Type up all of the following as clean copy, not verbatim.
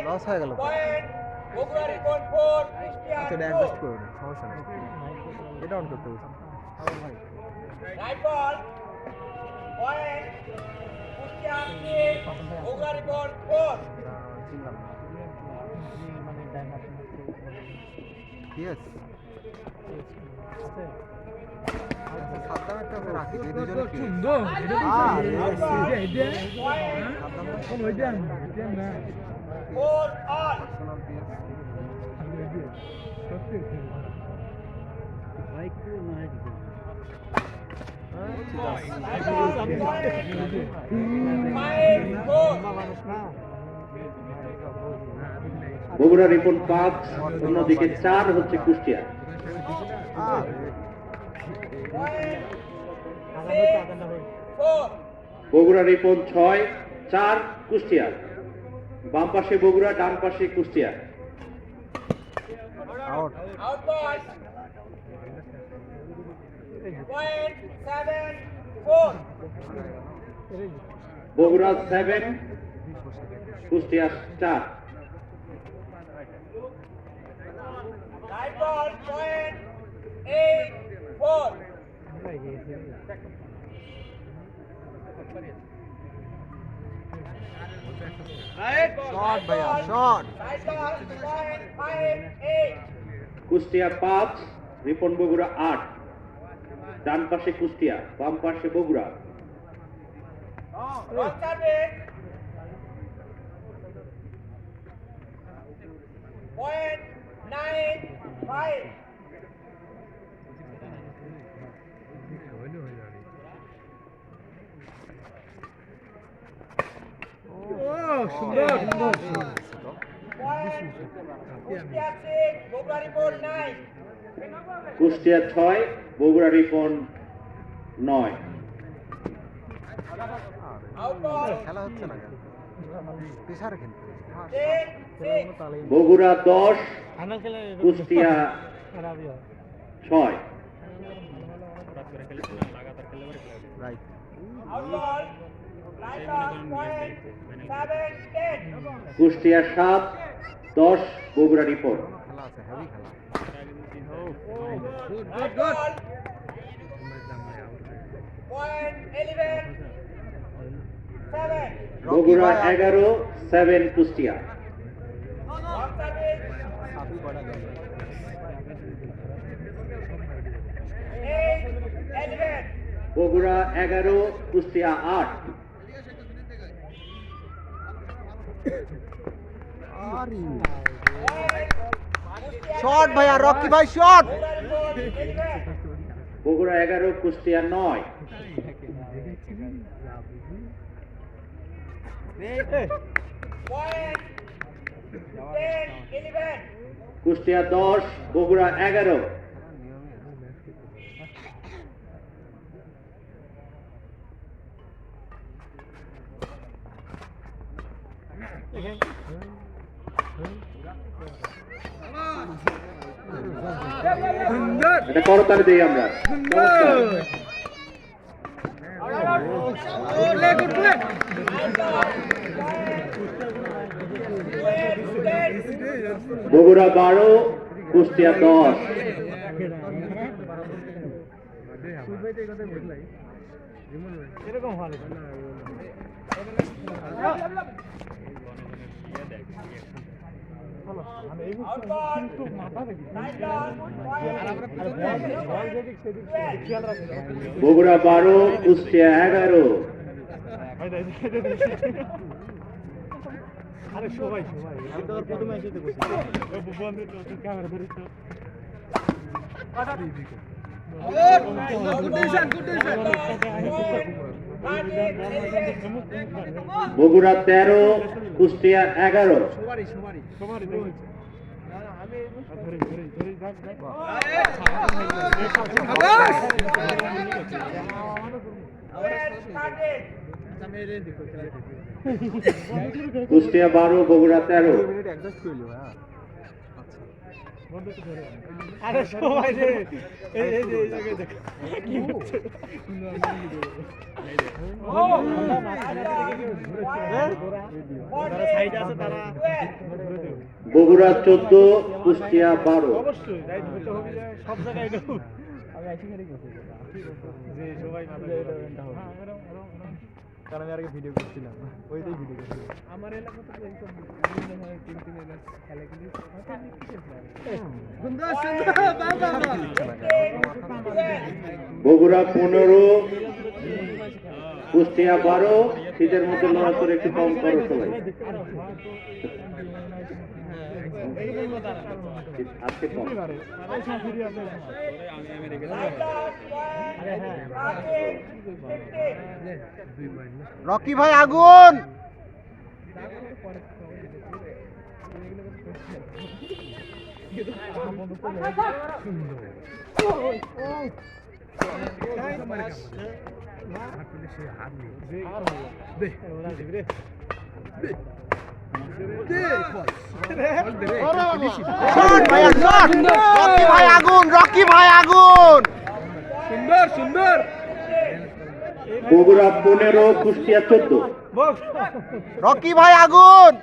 Loss হয়ে গেল। বগুড়া রিপন 4 আচ্ছা এটা অ্যাডজাস্ট করুন, সমস্যা নেই। এটা অন করতে বলছি। Right ball point Kushtia 3 Bogura Ripon 4 চিনলাম না। ইয়েস সাদ্দাম একটা রাখি এই দুজনে কি Saddam 4 all personal PS Bogura Ripon 5, অন্যদিকে 4 হচ্ছে কুষ্টিয়া। বগুড়া রিপন 6, 4 কুষ্টিয়া। বাম পাশে বগুড়া, ডান পাশে Kushtia. Out out ball point 7 4 Bogura 7, Kushtia 4। Right ball point 8 4 shot ভাইয়া shot right ball point 5 8 Kushtia 5, Ripon Bogura 8। ডান পাশে কুষ্টিয়া, বাম পাশে Bogura. Wrong service point 9 5 point Kushtia 6 Bogura Ripon 9 Kushtia 6, Bogura Ripon 9। Out ball খেলা হচ্ছে না কেন প্রেসার কিন্তু 10 6 Bogura 10, Kushtia 6। Right out ball right ball point 7 10 Kushtia 7, 10 Bogura Ripon. খেলা আছে হেভি খেলা right ball point 11 7 Bogura 11, 7 Kushtia. Wrong service সাবি বড় গেল 8 11 বগুড়া 11, কুষ্টিয়া 8। আরে পয়েন্ট শট ভাইয়া রকি ভাই শট বগুড়া 11, কুষ্টিয়া 9। পয়েন্ট 10 11 কুষ্টিয়া 10, বগুড়া 11। এটা করতালি দেই আমরা। বগুড়া 12, কুষ্টিয়া 10। এরকম ভালো আউট বল রাইট বল বগুড়া 12, কুষ্টিয়া 11। আরে সবাই আমি তো প্রথমে এসে বসি ক্যামেরা ধরে তো বগুড়া 13, কুষ্টিয়া 11। কুষ্টিয়া 12, বগুড়া 13। অ্যাডজাস্ট করলো হ্যাঁ আচ্ছা আরে সবাই রে এই জায়গায় দেখ কি হচ্ছে সাইডে আছে তারা বগুড়া 14 কুষ্টিয়া 12। অবশ্যই রাইট হতে হবে সব জায়গায় এটা আমি আইছি খালি গেছি যে সবাই কারণ আমি আগে ভিডিও করছিলাম ওইটাই ভিডিও করছিলাম আমার এলাকাতে তো এইসব বিভিন্ন ধরনের টিম খেলাগুলি সুন্দর বগুড়া 15 কুষ্টিয়া 12। শীতের মধ্যে লড়া করে একটু কম করো সবাই। আজকে কম রকি ভাই আগুন রকি ভাই আগুন রকি ভাই আগুন সুন্দর বগুড়া 15 কুষ্টিয়া 14। রকি ভাই আগুন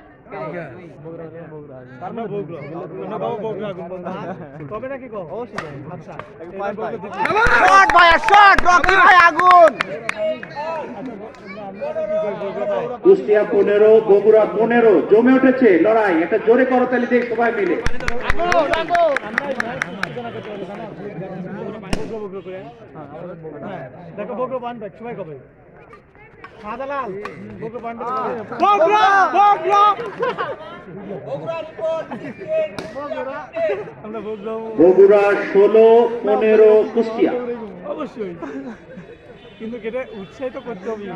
শট ভাইয়া শট রকি ভাই আগুন কুষ্টিয়া 15 বগুড়া 15 জমে উঠেছে লড়াই। একটা জোরে করতালি দেখ সবাই মিলে। দেখো বগলো বান ভাই সবাই কবে সাদালাল বগলো বান আমরা বগলো বগুড়া 16 15 কুষ্টিয়া। অবশ্যই কিন্তু এটা উৎসাহিত করতে হবে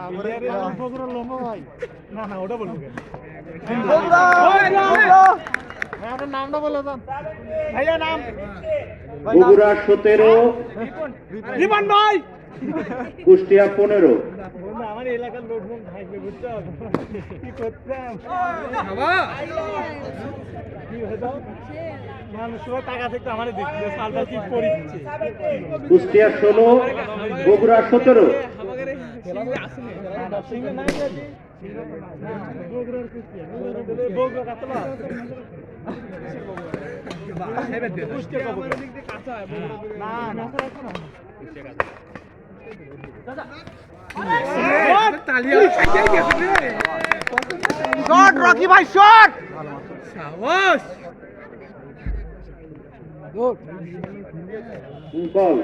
বগুড়া লম্বা ভাই না ওটা বলবো কেন নামটা বলে যান ভাইয়া নাম বগুড়া 17 রিমান ভাই কুষ্টিয়া 15। আমার এলাকার লোকজন থাকবে বুঝতে হবে কি করতাম কি হতো মানুষ সবাই টাকা থেকে আমার দেখছে সালটা কি করিচ্ছে কুষ্টিয়া 16 বগুড়া 17। শট রকি ভাই শট বল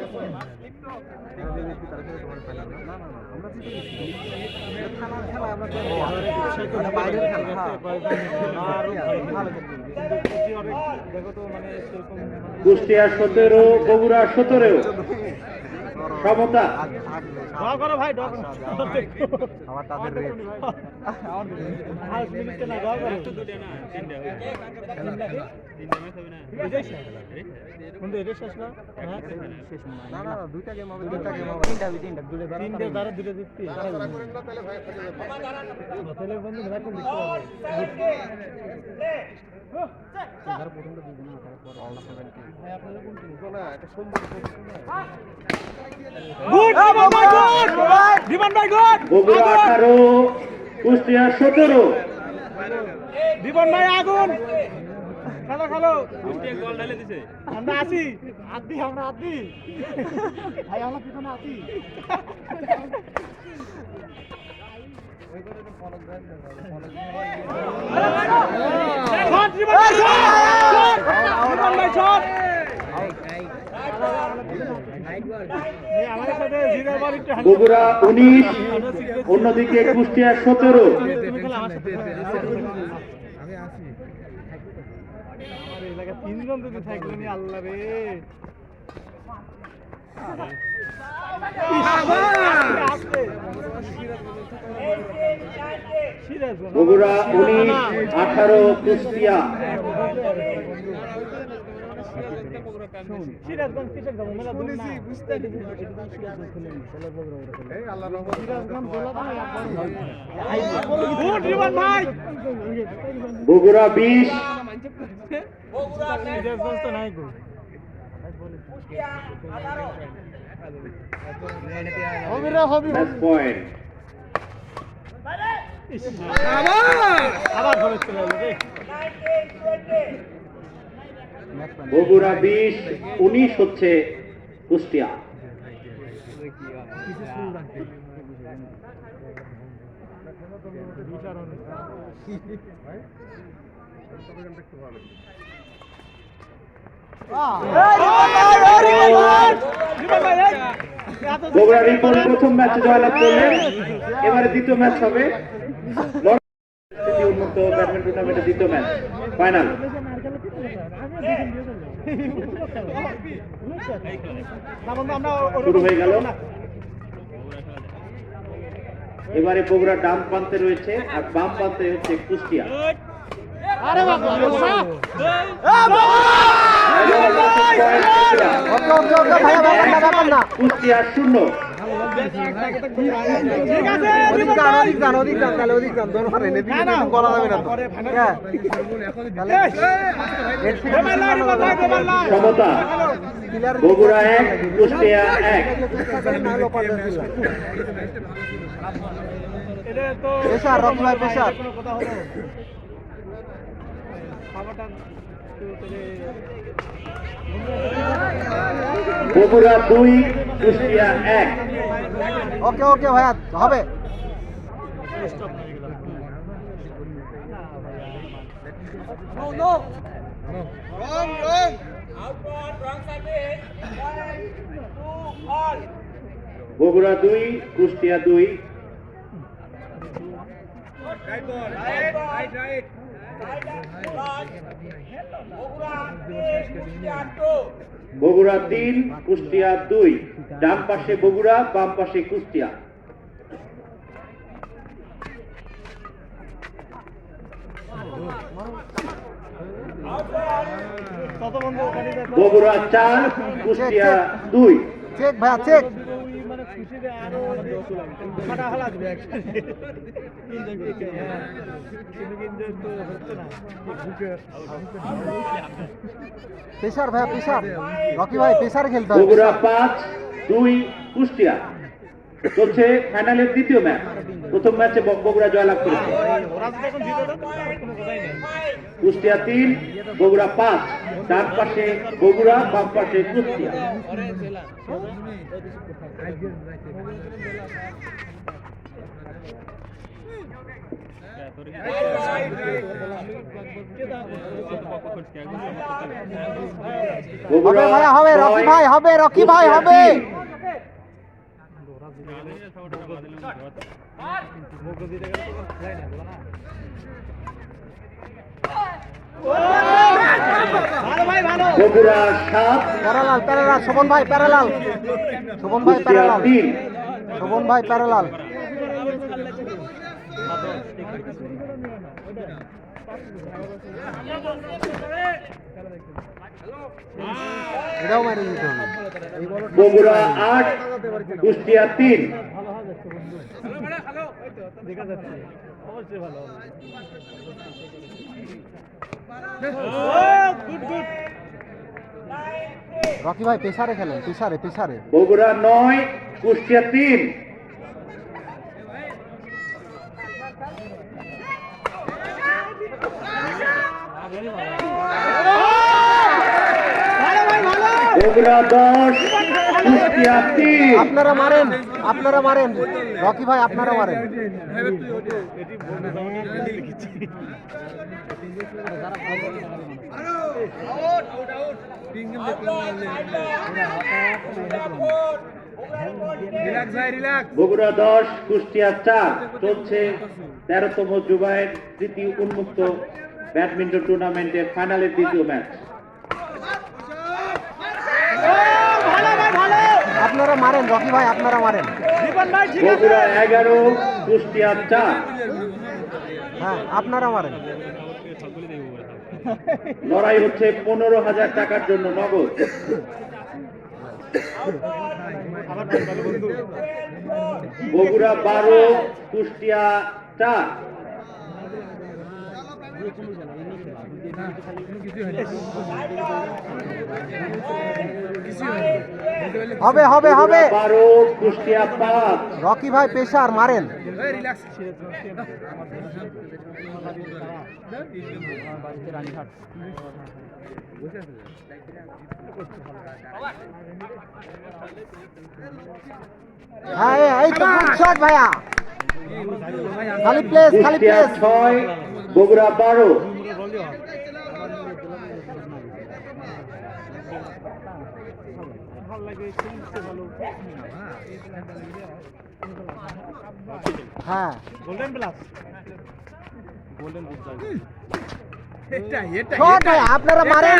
কুষ্টিয়া 17 বগুড়া 17 সমতা। করো ভাই ডগ আমার তাদের রেট কিন্তু এটা শেষ না না দুইটা গেম হবে তিনটা তিনটে দ্বারা দুটো দিচ্ছি হোটেলের বন্ধু ঘোরা করে দেখতে বগুড়া 18 কুষ্টিয়া 17। জীবন ভাই আগুন খেলো আমরা আছি আমরা আছি ভাই আমরা পিছনে আছি বগুড়া 19 অন্যদিকে কুষ্টিয়া 17। তিনজন যদি থাকলো নি আল্লাহ রে বগুড়া 19 18 কুষ্টিয়া। সিরাজগঞ্জ কিসের যাবো মেলা দূর না Bogura 20 Bogura match serious point তো নাই গো কুষ্টিয়া 18 হবে রে হবে ম্যাচ পয়েন্ট। আবার ধরে চলে এলো রে 19-20 বগুড়া 20-19 হচ্ছে কুষ্টিয়া। বগুড়া রিপন প্রথম ম্যাচে জয়লাভ করলেন, এবারে দ্বিতীয় ম্যাচ হবে উন্মুক্ত ব্যাডমিন্টন টুর্নামেন্টের দ্বিতীয় ম্যাচ ফাইনাল। শুরু হয়ে গেল। এবারে বগুড়া ডান প্রান্তে রয়েছে আর বাম প্রান্তে হচ্ছে কুষ্টিয়া। আরে বাবা ওকে ওকে ওকে ভাইয়া ব্যাপার না কুষ্টিয়া 0। ঠিক আছে ওদিক যান তাহলে ওদিক যান দোনো পারে না দিকে একটু বলা যাবে না তো হ্যাঁ সমতা বগুড়া 1 কুষ্টিয়া 1। এটা তো পেশার রকি ভাই পেশার কোনো কথা হলো খাবারটা বগুড়া 2 কুষ্টিয়া 1। ওকে ওকে ভাইয়া হবে out ball wrong service 1-2 all Bogura 2 Kushtia 2। Right right Bogura 3 Kushtia 2 Bogura 3 Kushtia 2। ডান পাশে বগুড়া, বাম পাশে কুষ্টিয়া। কত বন্ধু ওখানে দেখো বগুড়া 4 কুষ্টিয়া 2। চেক ভাইয়া চেক মানে খুশিতে আরো ফাটা হালা দিবে একসাথে কিন্তু তো হচ্ছে না পেশার ভাইয়া পেশার রকি ভাই পেশার খেলতে হবে বগুড়া 5-2 কুষ্টিয়া। চলছে ফাইনালের দ্বিতীয় ম্যাচ। প্রথম ম্যাচে বগুড়া জয়লাভ করেছে। ওরা যদি এখন জিতে দেয় তাহলে কোনো কথাই নেই কুষ্টিয়া 3 বগুড়া 5। ডান পাশে বগুড়া, বাম পাশে কুষ্টিয়া। হবে বগুড়া ভাইয়া হবে রকি ভাই হবে রকি ভাই হবে বকো দিতে গেলে তো যায় না বলা না ভালো ভাই ভালো বগুড়া 7 প্যারালাল শোভন ভাই প্যারালাল শোভন ভাই কুষ্টিয়া প্যারালাল 3। শোভন ভাই প্যারালাল এটাও মারি দিতে হবে বগুড়া 8 কুষ্টিয়া 3। ভালো হবে তো বন্ধু দেখা যাচ্ছে অবশ্যই ভালো হবে গুড গুড রকি ভাই পেশারে খেলেন পেশারে পেশারে বগুড়া 9 কুষ্টিয়া 3। বগুড়া 10 কুষ্টিয়া 3। আপনারা মারেন রকি ভাই আপনারা মারেন এটি বন্ধু দাও লিখেছি বগুড়া 10 কুষ্টিয়া 4। চলছে 13তম জুবাইর তৃতীয় উন্মুক্ত ব্যাডমিন্টন টুর্নামেন্টের ফাইনালের দ্বিতীয় ম্যাচ। আপনারা মারেন রকি ভাই আপনারা মারেন বগুড়া 11 কুষ্টিয়া 4। হ্যাঁ আপনারা মারেন লড়াই হচ্ছে 15,000 টাকার জন্য নগদ। বগুড়া 12 কুষ্টিয়া 4। হবে হবে হবে 12 কুষ্টিয়া 5। রকি ভাই পেশার মারেন। হ্যাঁ এই তো গুড শট ভাইয়া। খালি প্লেস খালি কুষ্টিয়া প্লেস। 6 বগুড়া 12। ভালো লাগে খেলতে ভালো হ্যাঁ গোল্ডেন প্লাস শট ভাই আপনারা মারেন,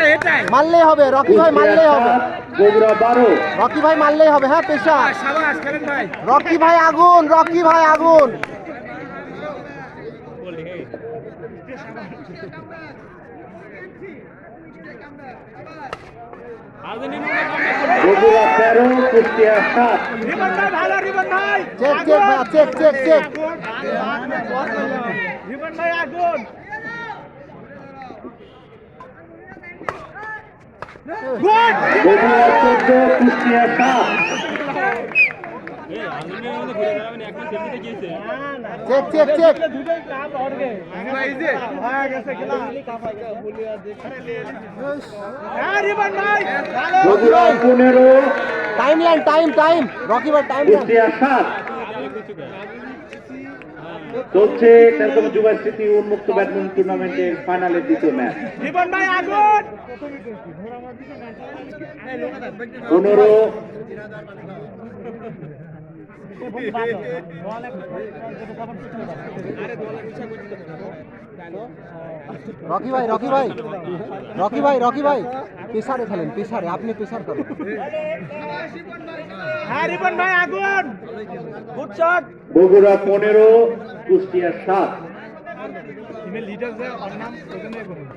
মারলেই হবে রকি ভাই, মারলেই হবে বগুড়া 12। রকি ভাই, মারলেই হবে। হ্যাঁ পেশা সাবাস খেলেন ভাই রকি ভাই আগুন, রকি ভাই আগুন। বগুড়া 13 কুষ্টিয়া 7। রিবন ভাই ভালো রিবন ভাই চেক চেক ভাইয়া, চেক চেক চেক। রিবন ভাই আগুন good Bogura 14 Kushtia 7। Check check check. দুটোই কাপ হড়গে হয়ে গেছে খেলা হ্যাঁ রিবন ভাই ভালো Bogura 15 time line, time time Rocky ভাই টাইম লাইন। কুষ্টিয়া 7। চলছে 13তম যুব স্মৃতি উন্মুক্ত ব্যাডমিন্টন টুর্নামেন্টের ফাইনালের দ্বিতীয় ম্যাচ। রিবন ভাই আগুন 15 রকি ভাই রকি ভাই রকি ভাই রকি ভাই পেশারে খেলেন, পেশারে আপনি পেশার করেন। হ্যাঁ রিবন ভাই আগুন গুড শট বগুড়া 15 কুষ্টিয়া 7। টিমের লিডার যে ওর নাম ওখানে করুন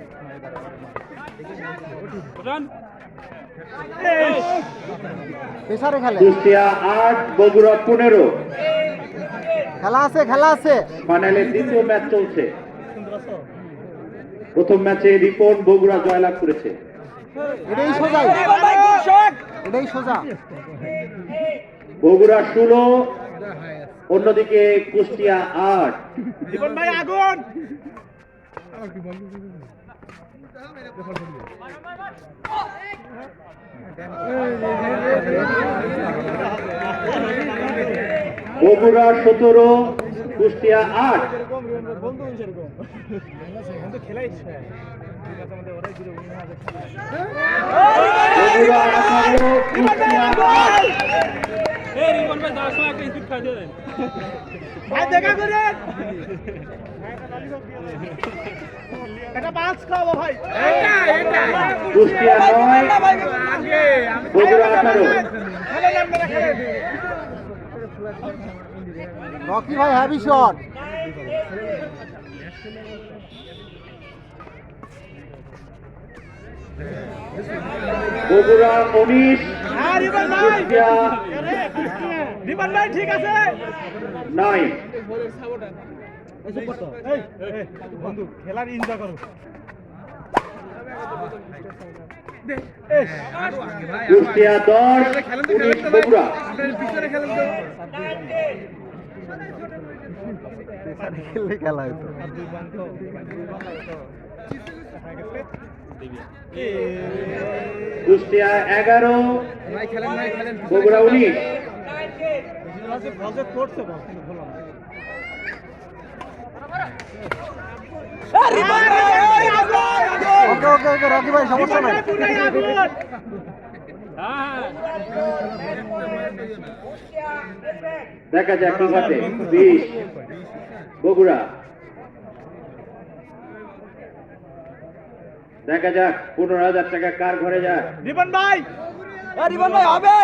পেশারে খেলেন। কুষ্টিয়া 8 বগুড়া 15। খেলা আছে, খেলা আছে। ফাইনালের দ্বিতীয় ম্যাচ চলছে। প্রথম ম্যাচে রিপন বগুড়া জয়লাভ করেছে। এটাই সোজা, এটাই সোজা। বগুড়া 16 অন্যদিকে কুষ্টিয়া 8। রিবন ভাই আগুন বগুড়া 17 কুষ্টিয়া 8। বন্ধু সেরকম কিন্তু খেলাই ওরাই দিল বগুড়া 18 কুষ্টিয়া 8। ভাই দেখা করেন এটা পাঁচ খাবো ভাই কুষ্টিয়া 9 বগুড়া 18। খেলেন আপনারা খেলেন রকি ভাই হ্যাভি শট। বগুড়া 19 হ্যাঁ রিবন ভাই কুষ্টিয়া রিবন ভাই ঠিক আছে 9। এই, এই, বন্ধু খেলার এনজয় করো কুষ্টিয়া 10 19 বগুড়া। পেশারে খেললে খেলা হতো। কুষ্টিয়া 11 বগুড়া 19। করছে বল কিন্তু ভালো না ওকে ওকে ওকে রকি ভাই সমস্যা নাই। দেখা যাক কি ঘটে। 20 বগুড়া। দেখা যাক 15,000 টাকা কার ঘরে যায়। রিবন ভাই রিবন ভাই হবে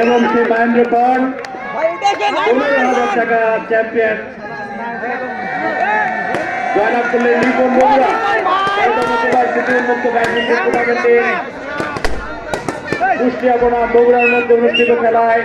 এবং সে মহেন্দ্র পন 15,000 টাকা চ্যাম্পিয়ন জয়লাভ করলেন রিপন বগুড়া। 13তম জেলার স্মৃতি উন্মুক্ত ব্যাডমিন্টন টুর্নামেন্টে কুষ্টিয়া বনাম বগুড়ার মধ্যে অনুষ্ঠিত খেলায়